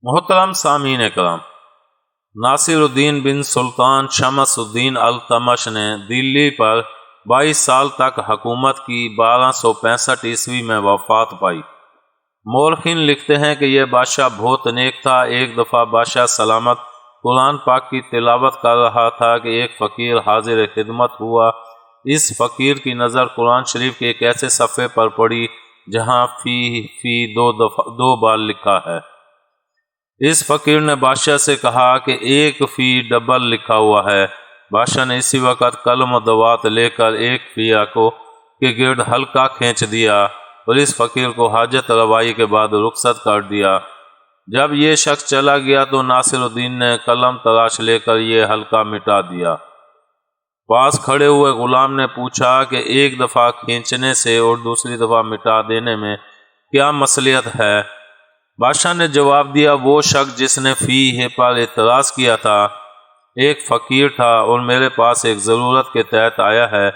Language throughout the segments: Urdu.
محترم سامعین کرام، ناصر الدین بن سلطان شمس الدین التمش نے دلی پر 22 سال تک حکومت کی 1265 عیسوی میں وفات پائی۔ مورخین لکھتے ہیں کہ یہ بادشاہ بہت نیک تھا۔ ایک دفعہ بادشاہ سلامت قرآن پاک کی تلاوت کر رہا تھا کہ ایک فقیر حاضر خدمت ہوا۔ اس فقیر کی نظر قرآن شریف کے ایک ایسے صفحے پر پڑی جہاں فی دو بار لکھا ہے۔ اس فقیر نے بادشاہ سے کہا کہ ایک فی ڈبل لکھا ہوا ہے۔ بادشاہ نے اسی وقت قلم و دوات لے کر ایک فیا کو کے گرد حلقہ کھینچ دیا اور اس فقیر کو حاجت روائی کے بعد رخصت کر دیا۔ جب یہ شخص چلا گیا تو ناصر الدین نے قلم تراش لے کر یہ حلقہ مٹا دیا۔ پاس کھڑے ہوئے غلام نے پوچھا کہ ایک دفعہ کھینچنے سے اور دوسری دفعہ مٹا دینے میں کیا مصلحت ہے؟ بادشاہ نے جواب دیا، وہ شخص جس نے فی پر اعتراض کیا تھا ایک فقیر تھا اور میرے پاس ایک ضرورت کے تحت آیا ہے۔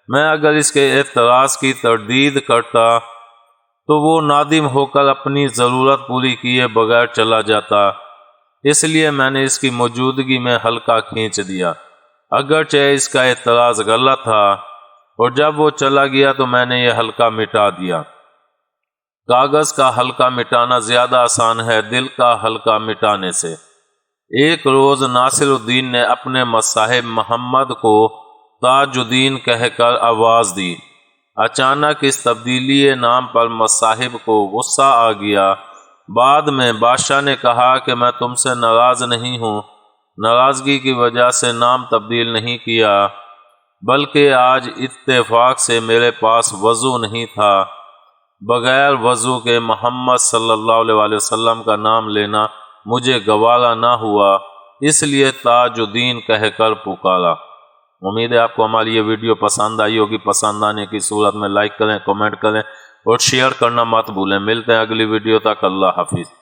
میں اگر اس کے اعتراض کی تردید کرتا تو وہ نادم ہو کر اپنی ضرورت پوری کیے بغیر چلا جاتا، اس لیے میں نے اس کی موجودگی میں حلقہ کھینچ دیا، اگرچہ اس کا اعتراض غلط تھا، اور جب وہ چلا گیا تو میں نے یہ حلقہ مٹا دیا۔ کاغذ کا حلقہ مٹانا زیادہ آسان ہے دل کا حلقہ مٹانے سے۔ ایک روز ناصر الدین نے اپنے مصاحب محمد کو تاج الدین کہہ کر آواز دی۔ اچانک اس تبدیلی نام پر مصاحب کو غصہ آ گیا۔ بعد میں بادشاہ نے کہا کہ میں تم سے ناراض نہیں ہوں، ناراضگی کی وجہ سے نام تبدیل نہیں کیا، بلکہ آج اتفاق سے میرے پاس وضو نہیں تھا۔ بغیر وضو کے محمد صلی اللہ علیہ وسلم کا نام لینا مجھے گوارا نہ ہوا، اس لیے تاج الدین کہہ کر پکارا۔ امید ہے آپ کو ہماری یہ ویڈیو پسند آئی ہوگی۔ پسند آنے کی صورت میں لائک کریں، کمنٹ کریں اور شیئر کرنا مت بھولیں۔ ملتے ہیں اگلی ویڈیو تک، اللہ حافظ۔